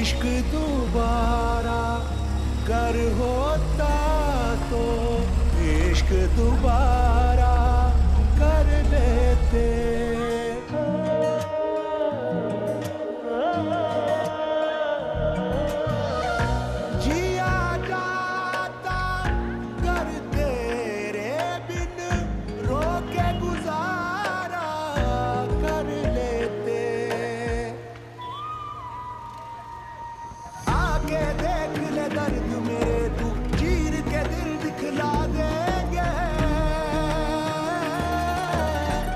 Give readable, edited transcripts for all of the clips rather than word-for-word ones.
इश्क दोबारा कर होता तो इश्क दोबारा कर लेते। जिया जाता कर तेरे बिन रोके गुजारा कर लेते। आके देख ले दर्द मेरे तू चीर के दिल दिखला देंगे।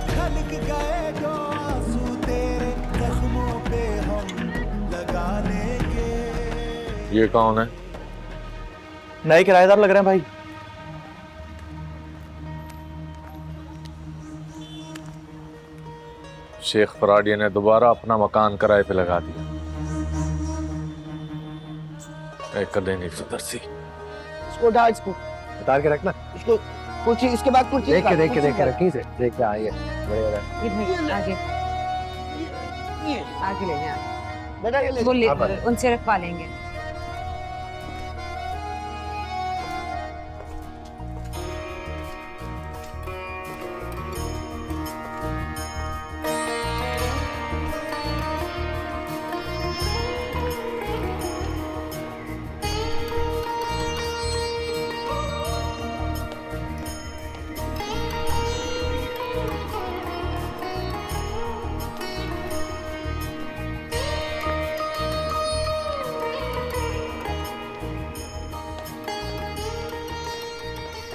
छलक गए जो आंसू तेरे जख्मों पे हम लगा लेंगे। ये कौन है? नए किराएदार लग रहे हैं भाई। शेख फराडिया ने दोबारा अपना मकान किराए पे लगा दिया। एक कदे नहीं सुधरसी। इसको उठा, इसको उतार के रखना। इसको कुर्सी, इसके बाद कुर्सी देख के निकाल, कुर्सी रखी से देख के आइए। इधर आगे आगे ले जाए, बेटा ये ले। वो ले उनसे रखवा लेंगे।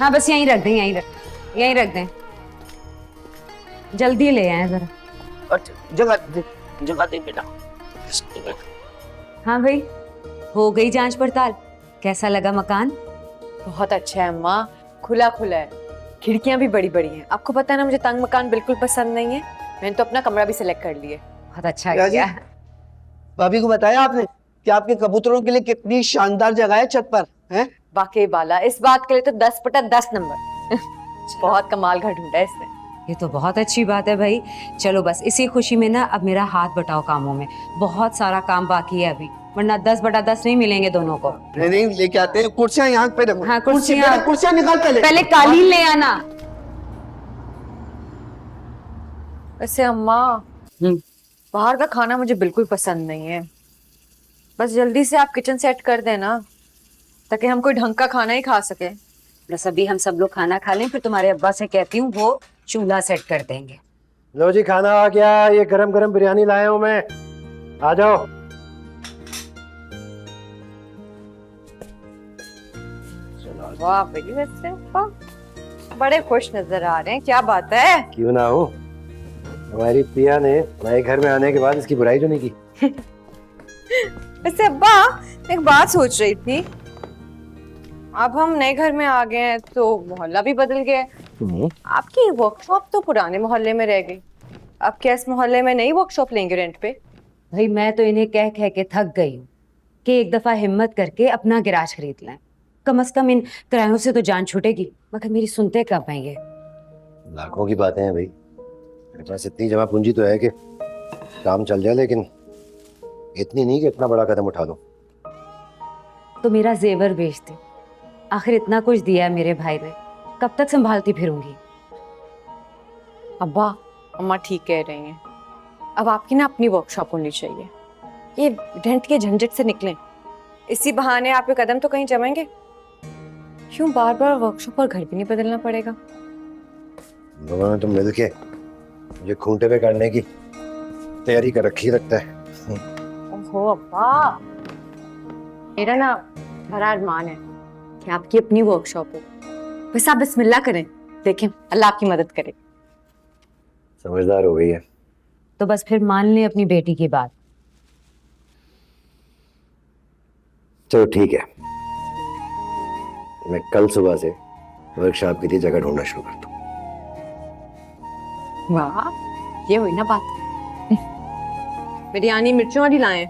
हाँ बस यहीं रख दें, यहीं रख दें। जल्दी ले आए जरा। अच्छा जगह दे बेटा। हाँ भाई, हो गई जांच पड़ताल? कैसा लगा मकान? बहुत अच्छा है अम्मा, खुला खुला है, खिड़कियां भी बड़ी बड़ी हैं। आपको पता है ना मुझे तंग मकान बिल्कुल पसंद नहीं है। मैंने तो अपना कमरा भी सिलेक्ट कर लिया। बहुत अच्छा क्या जी? किया। भाभी को बताया आपने कि आपके कबूतरों के लिए कितनी शानदार जगह है छत पर, हैं? वाकई बाला, इस बात के लिए तो 10/10 नंबर। बहुत कमाल घर ढूंढा है इसने। ये तो बहुत अच्छी बात है भाई। चलो बस इसी खुशी में ना अब मेरा हाथ बटाओ कामों में। बहुत सारा काम बाकी है अभी, वरना 10/10 नहीं मिलेंगे दोनों को। नहीं लेके आते हैं। कुर्सियां यहाँ पे रखो। हाँ, कुर्सियां। कुर्सियां निकाल पहले कालीन ले आना। वैसे अम्मा बाहर का खाना मुझे बिल्कुल पसंद नहीं है। बस जल्दी से आप किचन सेट कर देना ताकि हम कोई ढंग का खाना ही खा सके। बस अभी हम सब लोग खाना खा लें, फिर तुम्हारे अब्बा से कहती हूँ वो चूल्हा सेट कर देंगे। लो जी खाना आ गया। ये गरम गरम बिरयानी लाया हूँ मैं, आ जाओ। वाह भाई, वैसे वाह, बड़े खुश नजर आ रहे हैं। क्या बात है? क्यों ना हो, हमारी प्रिया ने नए घर में आने के बाद इसकी बुराई तो नहीं की। वैसे अब्बा, एक बात सोच रही थी। अब हम नए घर में आ गए हैं तो मोहल्ला भी बदल गया है। आपकी वर्कशॉप तो पुराने मोहल्ले में रह गई। अब क्या इस मोहल्ले में नई वर्कशॉप लेंगे रेंट पे? भाई मैं तो इन्हें कह कह के थक गई हूँ कि एक दफा हिम्मत करके अपना गैराज खरीद लें। कम से कम इन किरायों से तो जान छूटेगी। मगर मेरी सुनते कब हैं ये? लाखों की बातें हैं भाई, मेरे पास इतनी जमा पूंजी तो है कि काम चल जाए, लेकिन इतनी नहीं कि इतना बड़ा कदम उठा लो। तो मेरा जेवर बेच दे। आखिर इतना कुछ दिया है मेरे भाई ने, कब तक संभालती फिरूंगी? अब्बा अम्मा ठीक कह रही हैं। अब आपकी ना अपनी वर्कशॉप होनी चाहिए। ये रेंट के झंझट से निकलें। इसी बहाने आपके कदम तो कहीं जमेंगे। क्यों बार बार वर्कशॉप और घर भी नहीं बदलना पड़ेगा। दोनों ने तो मिलके मुझे खूंटे पे करने की तैयारी कर रखी लगता है। ओहो अब्बा, मेरा ना बड़ा अरमान है कि आपकी अपनी वर्कशॉप हो। बस आप बिस्मिल्लाह करें, देखें अल्लाह आपकी मदद करे। समझदार हो गई है। तो बस फिर मान ले अपनी बेटी की बात। चलो ठीक है, मैं कल सुबह से वर्कशॉप के लिए जगह ढूंढना शुरू कर दूं। वाह, ये हुई ना बात। बिरयानी मिर्चों वाली लाएं।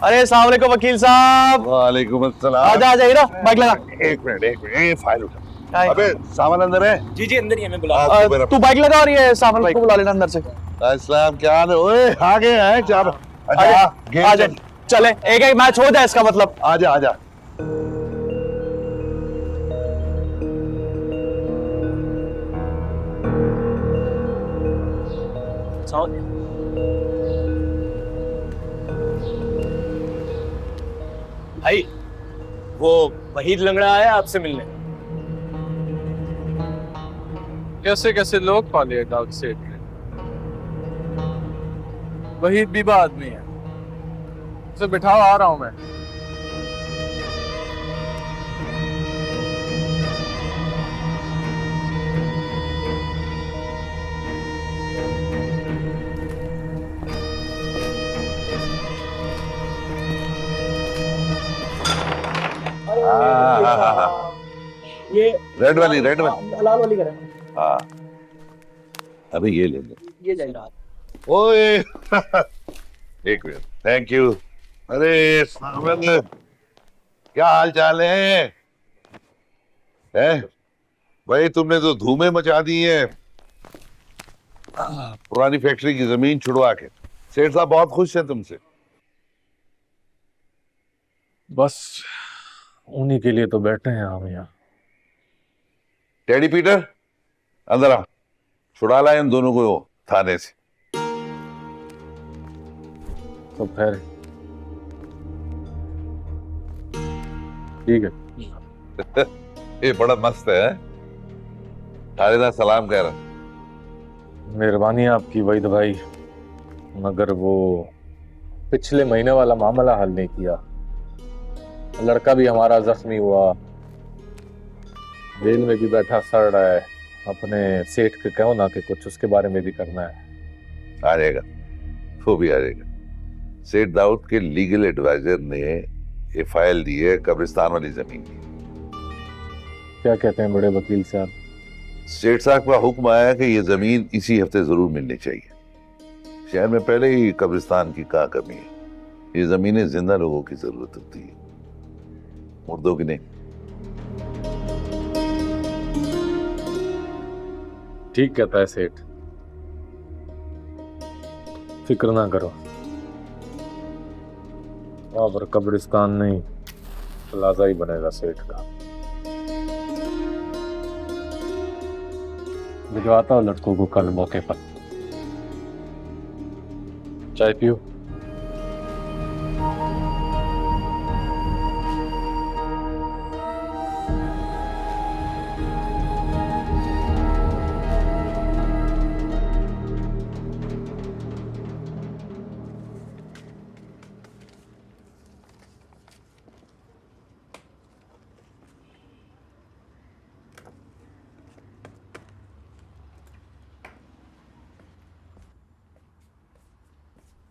अरे अस्सलाम वालेकुम वकील साहब। वालेकुम अस्सलाम। आजा आजा हीरा, बाइक लगा। एक मिनट ये फाइल उठा। हाय। अबे सामान अंदर है। जी जी अंदर ही है, मैं बुला तू बाइक लगा और ये सामान को बुला लेना अंदर से। अस्सलाम क्या हाल है? ओए आ गए हैं क्या? आजा गेट आजा, चले एक एक मैच हो जाए इसका मतलब। आजा आजा। भाई वो वहीद लंगड़ा आया आपसे मिलने। कैसे कैसे लोग पाले डाक सेठ ने। वहीद बीबा आदमी है, उसे बिठाओ, आ रहा हूं मैं। ये रेड वाली लाल वाली करें। हाँ अभी ये ले ले। ये जाएगा। ओए एक मिनट, थैंक यू। अरे सामन क्या हाल चाल है? भाई तुमने तो धूमें मचा दी है पुरानी फैक्ट्री की जमीन छुड़वा के। सेठ साहब बहुत खुश हैं तुमसे। बस उन्हीं के लिए तो बैठे हैं हम यहाँ। टेडी पीटर अंदर आ, छुड़ा लाए इन दोनों को थाने से। सब खैर है? ठीक है। ये बड़ा मस्त है। थानेदार सलाम कह रहा। मेहरबानी है आपकी वहीद भाई, मगर वो पिछले महीने वाला मामला हल नहीं किया। लड़का भी हमारा जख्मी हुआ, जेल में भी बैठा सड़ रहा है। अपने सेठ के कहो ना कि कुछ उसके बारे में भी करना है। आ जाएगा, वो भी आ जाएगा। सेठ दाऊद के लीगल एडवाइजर ने ये फाइल दी है कब्रिस्तान वाली जमीन की। क्या कहते हैं बड़े वकील साहब? सेठ साहब का हुक्म आया कि ये जमीन इसी हफ्ते जरूर मिलनी चाहिए। शहर में पहले ही कब्रिस्तान की क्या कमी है। ये जमीनें जिंदा लोगों की जरूरत होती है, मुर्दों की नहीं। ठीक कहता है सेठ, फिक्र ना करो। वहां पर कब्रिस्तान नहीं, प्लाजा ही बनेगा सेठ का। भिजवाता हूं लड़कों को कल मौके पर। चाय पियो।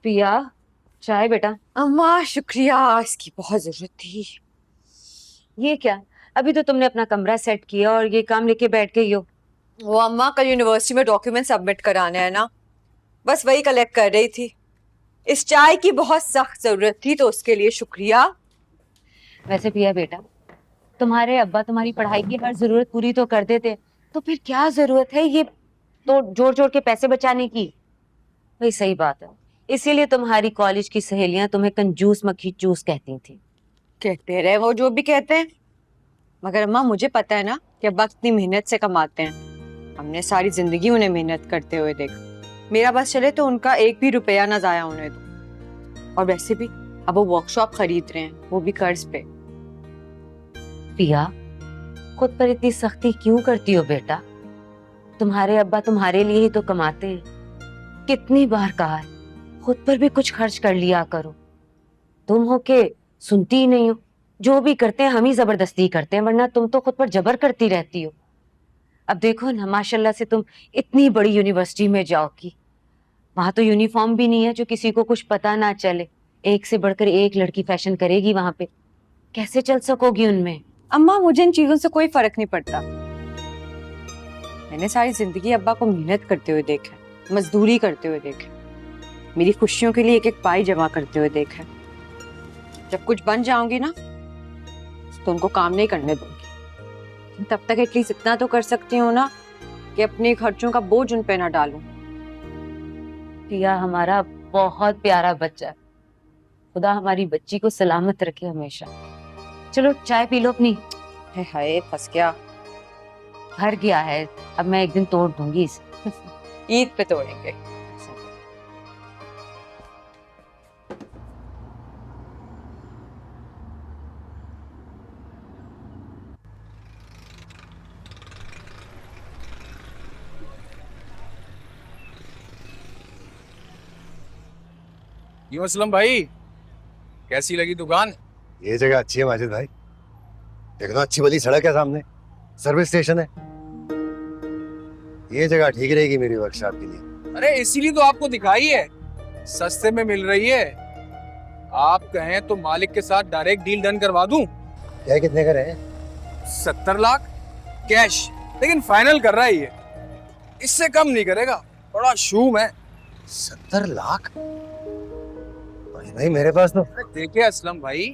पिया चाय बेटा। अम्मा शुक्रिया, इसकी बहुत जरूरत थी। ये क्या, अभी तो तुमने अपना कमरा सेट किया और ये काम लेके बैठ गई हो। वो अम्मा कल यूनिवर्सिटी में डॉक्यूमेंट सबमिट कराने हैं ना, बस वही कलेक्ट कर रही थी। इस चाय की बहुत सख्त जरूरत थी तो उसके लिए शुक्रिया। वैसे पिया बेटा, तुम्हारे अब्बा तुम्हारी पढ़ाई की हर जरूरत पूरी तो कर देते, तो फिर क्या जरूरत है ये तो जोड़ जोड़ के पैसे बचाने की। वही सही बात है, इसीलिए तुम्हारी कॉलेज की सहेलियां तुम्हें कंजूस मक्खी चूस कहती थी। कहते रहे वो जो भी कहते हैं, मगर अम्मा मुझे पता है ना कि अब्बा कितनी मेहनत से कमाते हैं। हमने सारी जिंदगी उन्हें मेहनत करते हुए देखा। मेरा बस चले तो उनका एक भी रुपया ना जाया होने दो। और वैसे भी अब वो वर्कशॉप खरीद रहे हैं, वो भी कर्ज पे। पिया, खुद पर इतनी सख्ती क्यों करती हो बेटा? तुम्हारे अब्बा तुम्हारे लिए ही तो कमाते हैं। कितनी बार कहा है, खुद पर भी कुछ खर्च कर लिया करो। तुम हो के सुनती ही नहीं हो। जो भी करते हैं हम ही जबरदस्ती करते हैं, वरना तुम तो खुद पर जबर करती रहती हो। अब देखो ना, माशाल्लाह से तुम इतनी बड़ी यूनिवर्सिटी में जाओगी, वहां तो यूनिफॉर्म भी नहीं है जो किसी को कुछ पता ना चले। एक से बढ़कर एक लड़की फैशन करेगी वहां पे, कैसे चल सकोगी उनमें? अम्मा मुझे इन चीजों से कोई फर्क नहीं पड़ता। मैंने सारी जिंदगी अब्बा को मेहनत करते हुए देखा है, मजदूरी करते हुए देखा है, मेरी खुशियों के लिए एक एक पाई जमा करते हुए देखा है। जब कुछ बन जाऊंगी ना तो उनको काम नहीं करने दूंगी। तब तक एटलीस्ट इतना तो कर सकती हूँ ना कि अपने खर्चों का बोझ उन पे ना डालूं। पिया हमारा बहुत प्यारा बच्चा है। खुदा हमारी बच्ची को सलामत रखे हमेशा। चलो चाय पी लो अपनी। हाय फंस गया। भर गया है, अब मैं एक दिन तोड़ दूंगी इसे। ईद पे तोड़ेंगे। क्यों असलम भाई, कैसी लगी दुकान? ये जगह अच्छी है माजिद भाई। देखो अच्छी भली सड़क है सामने, सर्विस स्टेशन है। ये जगह ठीक रहेगी मेरी वर्कशॉप के लिए। अरे इसीलिए तो आपको दिखाई है, सस्ते में मिल रही है। आप कहें तो मालिक के साथ डायरेक्ट डील डन करवा दूं। क्या कितने का रहे? 70 लाख कैश, लेकिन फाइनल कर रहा है ये, इससे कम नहीं करेगा। बड़ा शूम है। 70 लाख? भाई मेरे पास तो। देखिए असलम भाई,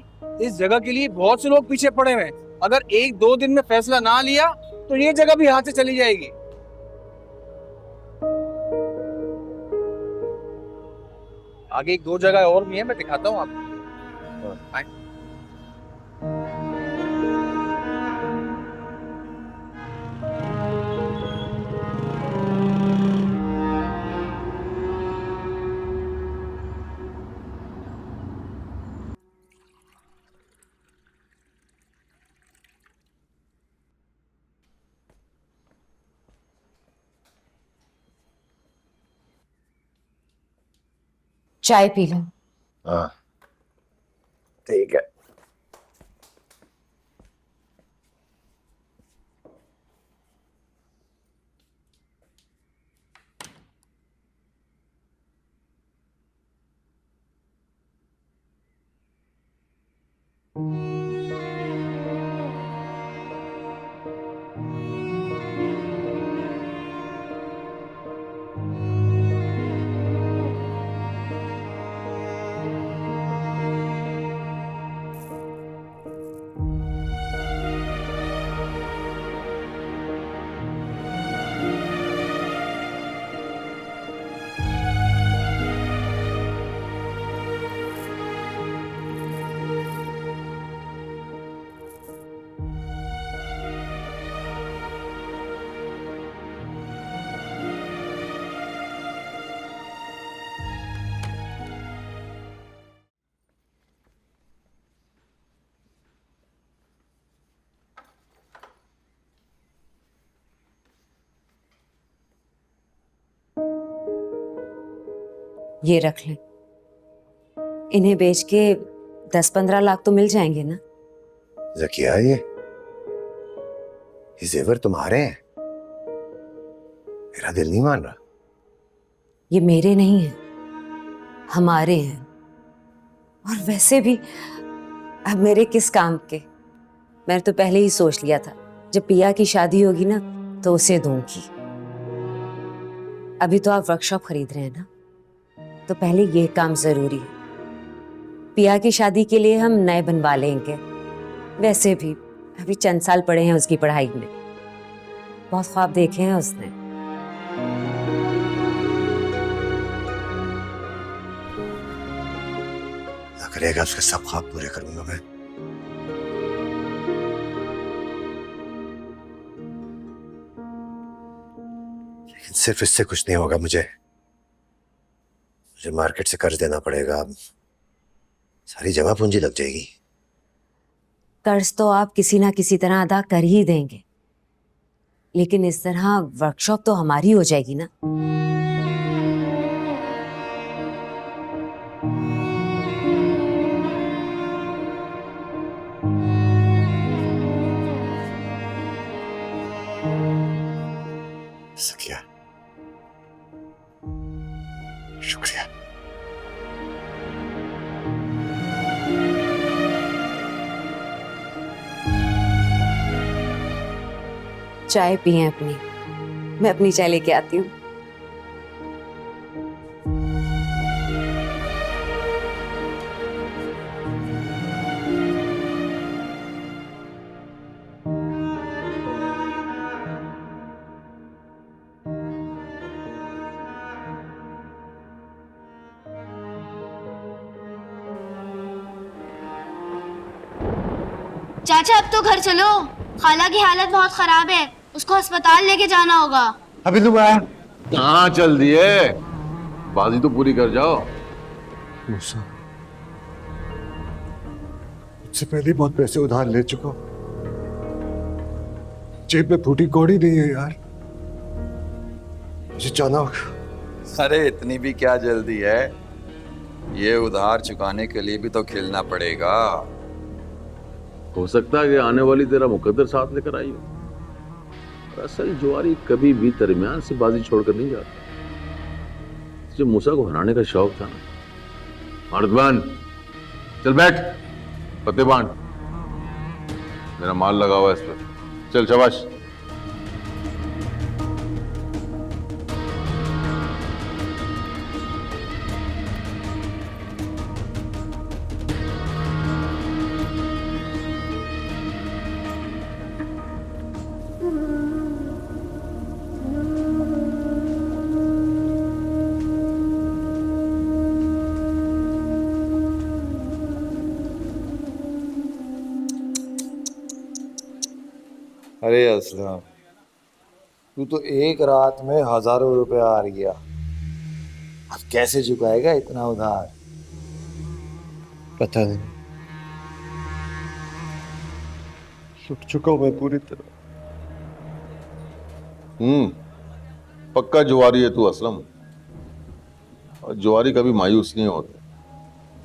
इस जगह के लिए बहुत से लोग पीछे पड़े हुए हैं। अगर 1-2 दिन में फैसला ना लिया तो ये जगह भी हाथ से चली जाएगी। आगे 1-2 जगह और भी है, मैं दिखाता हूँ आपको। आए। चाय पी लो। हाँ ठीक है। ये रख लें, इन्हें बेच के 10-15 लाख तो मिल जाएंगे ना? जकिया ये जेवर तुम्हारे हैं? मेरा दिल नहीं मान रहा। ये मेरे नहीं हैं, हमारे हैं। और वैसे भी अब मेरे किस काम के? मैंने तो पहले ही सोच लिया था, जब पिया की शादी होगी ना तो उसे दूंगी। अभी तो आप वर्कशॉप खरीद रहे हैं ना, तो पहले ये काम जरूरी है। पिया की शादी के लिए हम नए बनवा लेंगे। वैसे भी अभी चंद साल पड़े हैं उसकी पढ़ाई में, बहुत ख्वाब देखे हैं उसने। करेगा उसके सब ख्वाब पूरे करूंगा मैं। सिर्फ इससे कुछ नहीं होगा। मुझे मार्केट से कर्ज देना पड़ेगा, सारी जमा पूंजी लग जाएगी। कर्ज तो आप किसी ना किसी तरह अदा कर ही देंगे, लेकिन इस तरह वर्कशॉप तो हमारी हो जाएगी ना। सकिया, शुक्रिया। चाय पिए अपनी, मैं अपनी चाय लेके आती हूँ। चाचा अब तो घर चलो, खाला की हालत बहुत खराब है, उसको अस्पताल लेके जाना होगा। अभी तुम आया? कहाँ चल दिए? बाजी तो पूरी कर जाओ। मूसा, मुझसे पहले बहुत पैसे उधार ले चुका हूं, जेब में फूटी कौड़ी नहीं है यार, मुझे जाना होगा। अरे इतनी भी क्या जल्दी है, ये उधार चुकाने के लिए भी तो खेलना पड़ेगा। हो सकता है कि आने वाली तेरा मुकद्दर साथ लेकर आई हो। असल जुआरी कभी भी दरमियान से बाजी छोड़कर नहीं जाता। जो मूसा को हराने का शौक था ना। मर्दबान चल बैठ, पत्ते बांध, मेरा माल लगा हुआ है इस पर। चल शाबाश। अरे असलम, तू तो एक रात में हजारों रुपए हार गया, अब कैसे चुकाएगा इतना उधार? पता नहीं, लुट चुका हूं मैं पूरी तरह। पक्का जुआरी है तू असलम, और जुआरी कभी मायूस नहीं होते।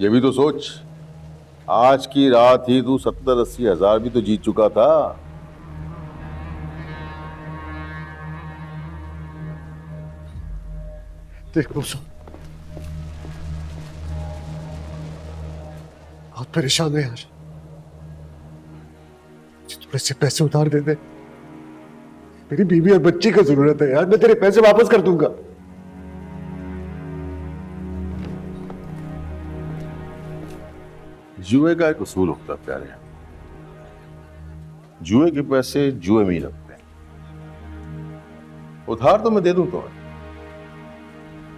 ये भी तो सोच, आज की रात ही तू 70-80 हजार भी तो जीत चुका था। देख मूसा, बहुत परेशान है यार, थोड़े से पैसे उधार दे दे, मेरी बीवी और बच्ची को जरूरत है यार, मैं तेरे पैसे वापस कर दूंगा। जुए का एक उसूल होता है प्यारे, जुए के पैसे जुए में ही लगते हैं। उधार तो मैं दे दूं तुम्हें,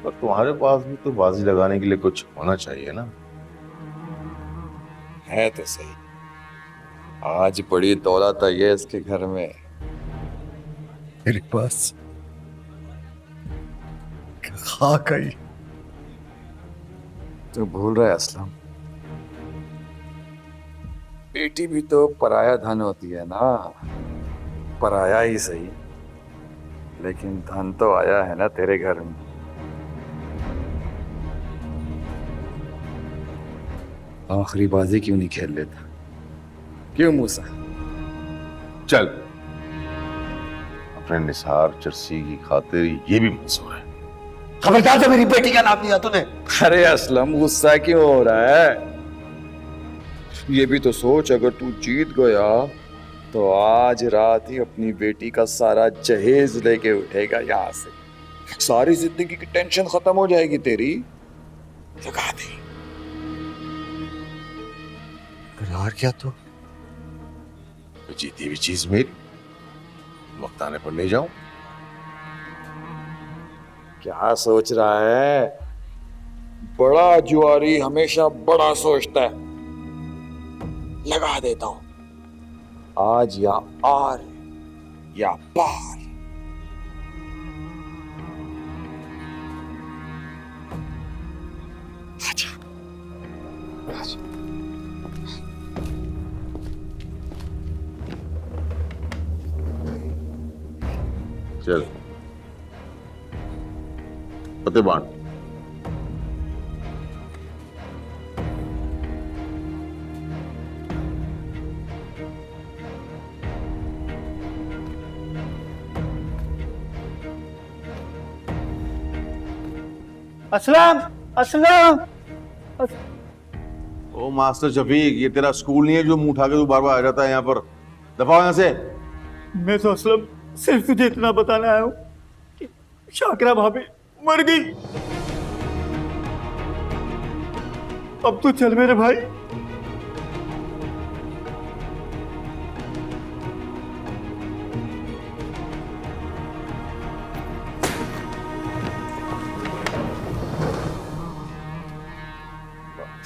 पर तुम्हारे पास भी तो बाजी लगाने के लिए कुछ होना चाहिए ना। है तो सही, आज बड़ी दौलत आई है इसके घर में। मेरे पास खाक आई। तो भूल रहा है असलम, बेटी भी तो पराया धन होती है ना। पराया ही सही, लेकिन धन तो आया है ना तेरे घर में। आखिरी बाजी क्यों नहीं खेल लेता? क्यों मूसा? चल, अपने निसार चरसी की खातिर ये भी मंजूर है। खबरदार से मेरी बेटी का नाम लिया तूने। अरे असलम, गुस्सा क्यों हो रहा है? ये भी तो सोच, अगर तू जीत गया तो आज रात ही अपनी बेटी का सारा जहेज लेके उठेगा यहाँ से। सारी जिंदगी की टेंशन खत्म हो जाएगी तेरी। लगा दे। अगर हार गया तो जीती हुई चीज मेरी, वक्त आने पर ले जाऊं। क्या सोच रहा है? बड़ा जुआरी हमेशा बड़ा सोचता है। लगा देता हूं, आज या आर या पार। चल पते बांट। असलम असलम। ओ मास्टर शफीक, ये तेरा स्कूल नहीं है जो मुंह उठा के तू बार बार आ जाता है यहाँ पर। दफा हो यहाँ से। मैं तो असलम सिर्फ तुझे इतना बताने आया हूँ कि शाकिरा भाभी मर गई। अब तो चल मेरे भाई।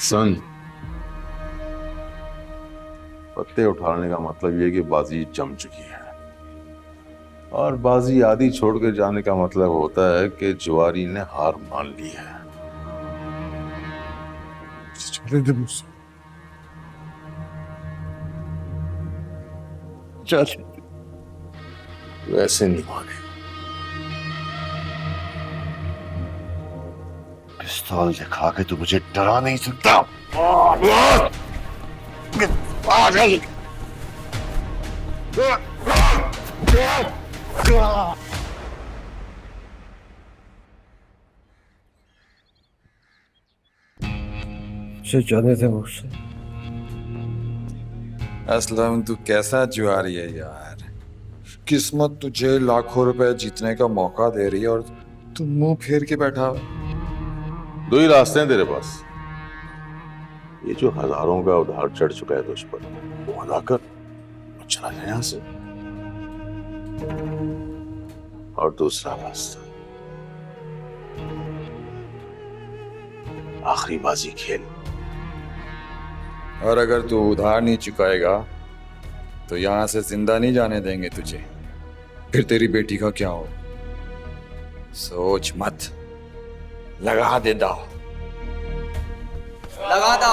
सन, पत्ते उठाने का मतलब ये कि बाजी जम चुकी है, और बाजी आधी छोड़ के जाने का मतलब होता है कि जुआरी ने हार मान ली है। वैसे नहीं माने। पिस्तौल दिखा के तू मुझे डरा नहीं सकता। जाने थे मुझसे। असलम तू कैसा जुआरी है यार। किस्मत तुझे लाखों रुपए जीतने का मौका दे रही है और तू मुंह फेर के बैठा। दो ही रास्ते हैं तेरे पास। ये जो हजारों का उधार चढ़ चुका है तुझ पर, वो अदा कर और चला जाए यहां से। और दूसरा रास्ता, आखिरी बाजी खेल। और अगर तू उधार नहीं चुकाएगा तो यहां से जिंदा नहीं जाने देंगे तुझे। फिर तेरी बेटी का क्या हो? सोच मत, लगा दे दाव। लगा दो।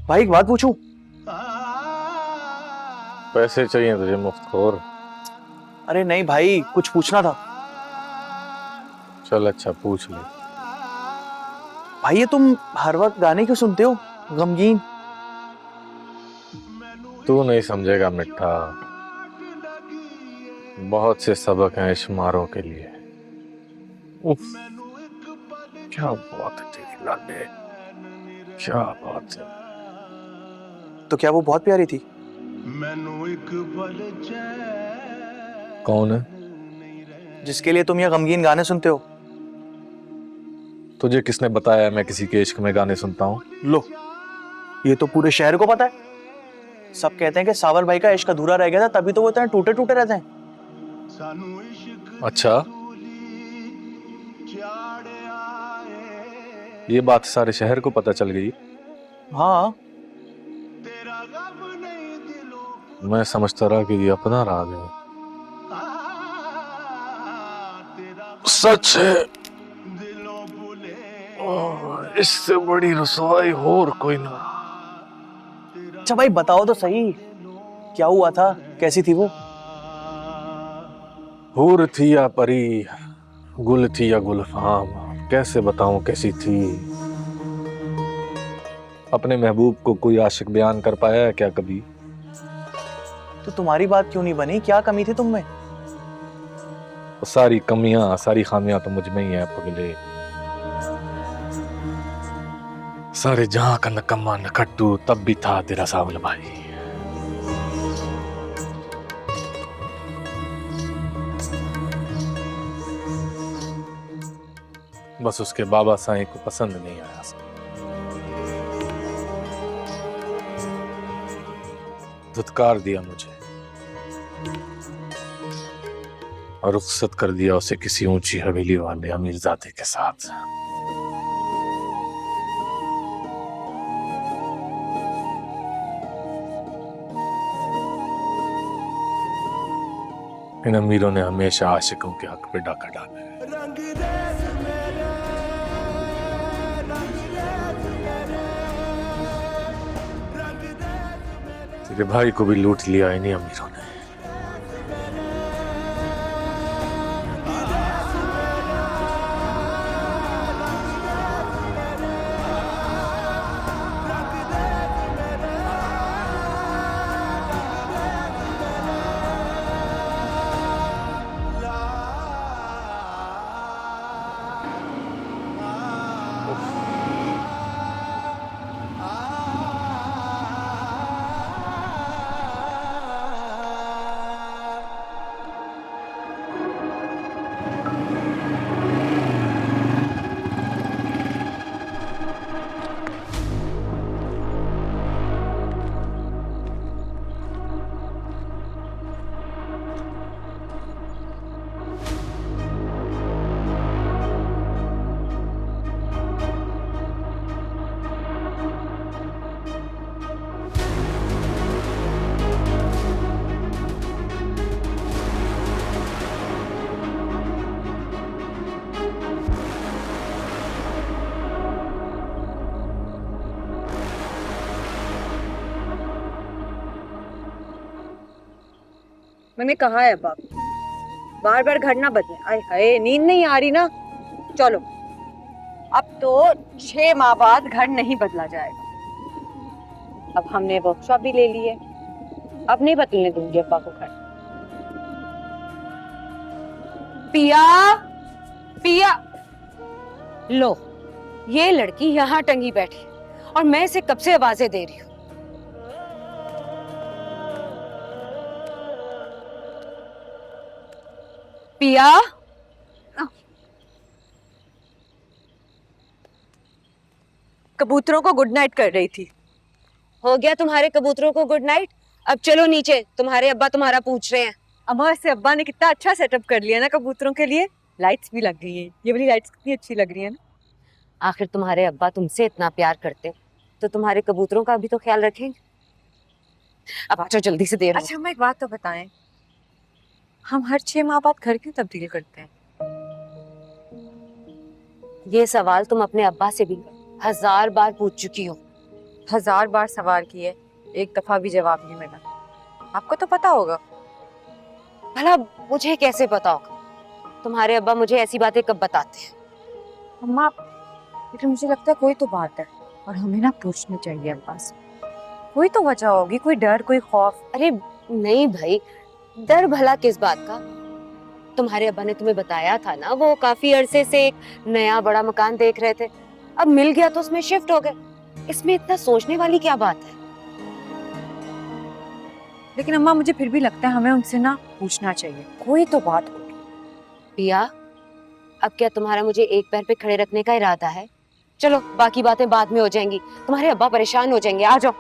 भाई एक बात पूछूं? पैसे चाहिए तुझे मुफ्तखोर? अरे नहीं भाई, कुछ पूछना था। चल अच्छा पूछ ले। भाई ये तुम हर वक्त गाने क्यों सुनते हो, गमगीन? तू नहीं समझेगा मिठा, बहुत से सबक हैं इश्मारों के लिए। उफ, क्या बात है तेरी लाले, क्या बात है। तो क्या वो बहुत प्यारी थी? कौन है? जिसके लिए तुम ये गमगीन गाने सुनते हो। तुझे किसने बताया मैं किसी के इश्क में गाने सुनता हूँ? लो, ये तो पूरे शहर को पता है। सब कहते हैं कि सावर भाई का इश्क अधूरा रह गया था, तभी तो वो इतने टूटे टूटे रहते हैं। अच्छा, ये बात सारे शहर को पता चल गई? हाँ, मैं समझता रहा कि ये अपना राग है। सच है, इससे बड़ी रसवाई और कोई ना। अच्छा भाई बताओ तो सही, क्या हुआ था, कैसी थी वो? हूर थी या परी, गुल थी या गुलफाम, कैसे बताऊं कैसी थी। अपने महबूब को कोई आशिक बयान कर पाया है क्या कभी? तो तुम्हारी बात क्यों नहीं बनी, क्या कमी थी तुम में? सारी कमियां सारी खामियां तो मुझ में ही है पगले। सारे जहां का नकम्मा नकट्टू तब भी था तेरा सावल भाई। बस उसके बाबा साईं को पसंद नहीं आया। धुतकार दिया मुझे और रुखसत कर दिया उसे किसी ऊंची हवेली वाले अमीरजादे के साथ। इन अमीरों ने हमेशा आशिकों के हक पे डाका डाला है। तेरे भाई को भी लूट लिया इन्हीं अमीरों ने। मैंने कहा है बाप, बार बार घर ना बदले। आए हाय, नींद नहीं आ रही ना। चलो, अब तो 6 माह बाद घर नहीं बदला जाएगा। अब हमने वर्कशॉप भी ले ली है, अब नहीं बदलने दूंगी अब्बा को घर। पिया, पिया, लो, ये लड़की यहाँ टंगी बैठी और मैं इसे कब से आवाजें दे रही हूँ। पिया, कबूतरों को गुड नाइट कर रही थी। हो गया तुम्हारे कबूतरों को गुड नाइट? अब चलो नीचे, तुम्हारे अब्बा तुम्हारा पूछ रहे हैं। अम्मा, इससे अब्बा ने कितना अच्छा सेटअप कर लिया ना कबूतरों के लिए। लाइट्स भी लग गई हैं, ये वाली लाइट्स कितनी अच्छी लग रही है ना। आखिर तुम्हारे अब्बा तुमसे इतना प्यार करते तो तुम्हारे कबूतरों का भी तो ख्याल रखेंगे। अब आ जाओ जल्दी से, देर हो। अच्छा, हमें एक बात तो बताएं, हम हर 6 माह बाद घर क्यों तब्दील करते हैं? ये सवाल तुम अपने अब्बा से भी 1000 बार पूछ चुकी हो। 1000 बार सवाल किए, एक दफा भी जवाब नहीं मिला। आपको तो पता होगा। भला मुझे कैसे पता होगा? तुम्हारे अब्बा मुझे ऐसी बातें कब बताते हैं? अम्मा, लेकिन मुझे लगता है कोई तो बात है और हमें ना पूछनी चाहिए अब्बा से। कोई तो वजह होगी, कोई डर, कोई खौफ। अरे नहीं भाई, डर भला किस बात का? तुम्हारे अब्बा ने तुम्हें बताया था ना, वो काफी अरसे से एक नया बड़ा मकान देख रहे थे, अब मिल गया तो उसमें शिफ्ट हो गए। इसमें इतना सोचने वाली क्या बात है? लेकिन अम्मा, मुझे फिर भी लगता है हमें उनसे ना पूछना चाहिए, कोई तो बात होगी। पिया, अब क्या तुम्हारा मुझे एक पैर पे खड़े रखने का इरादा है? चलो बाकी बातें बाद में हो जाएंगी, तुम्हारे अब्बा परेशान हो जाएंगे। आ जाओ।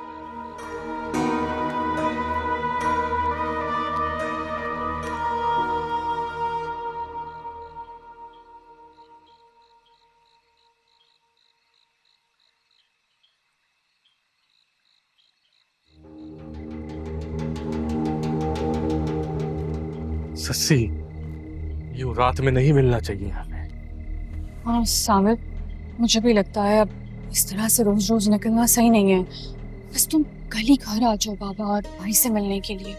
सस्सी, यूं रात में नहीं मिलना चाहिए हमें। हाँ सामिर, मुझे भी लगता है अब इस तरह से रोज रोज निकलना सही नहीं है। बस तुम कल ही घर आ जाओ बाबा और भाई से मिलने के लिए।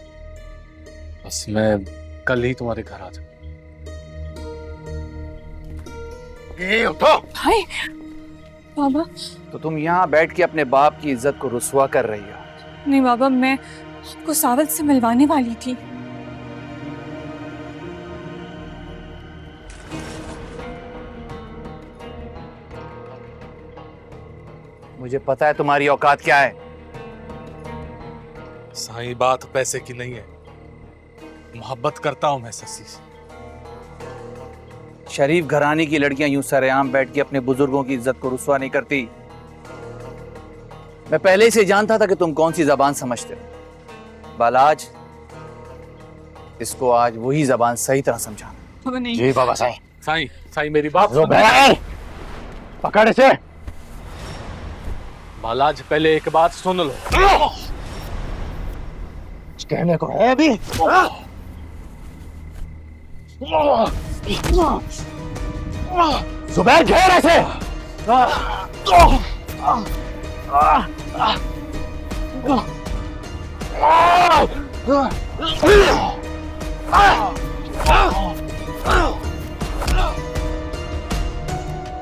बस मैं कल ही तुम्हारे घर आ जाऊँ। उठो। भाई, बाबा। तो तुम यहाँ बैठ के अपने बाप की इज्जत को रुस्वा कर रही हो? नहीं बाबा, मैं आपको सावल से मिलवाने वाली थी। मुझे पता है तुम्हारी औकात क्या है। साईं, बात पैसे की नहीं है, मोहब्बत करता हूं मैं सस्सी से। शरीफ घराने की लड़कियां यूं सरेआम बैठ के अपने बुजुर्गों की इज्जत को रुस्वा नहीं करती। मैं पहले से जानता था कि तुम कौन सी जबान समझते हो। बालाज, इसको आज वही जबान सही तरह समझाना। जी बाबा साईं। साईं, साईं मेरी बात पकड़ इसे। बालाज, पहले एक बात सुन लो। कहने को है अभी। जुबैर, घेर ऐसे।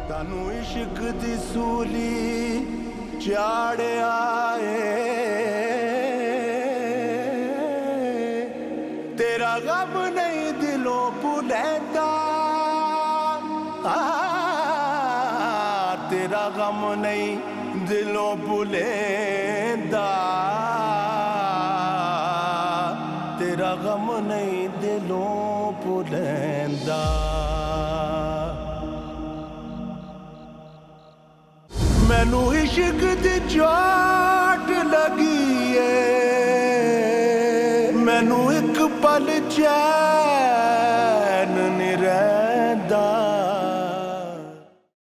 तानू इश्क दी सूली चाड़िया तेरा गम नहीं दिलों भुलैंदा, तेरा गम नहीं दिलों भुलैंदा, तेरा गम नहीं दिलों भुलैंदा। मैनू इश्क दी चोट लगी है, मैनू एक पल चैन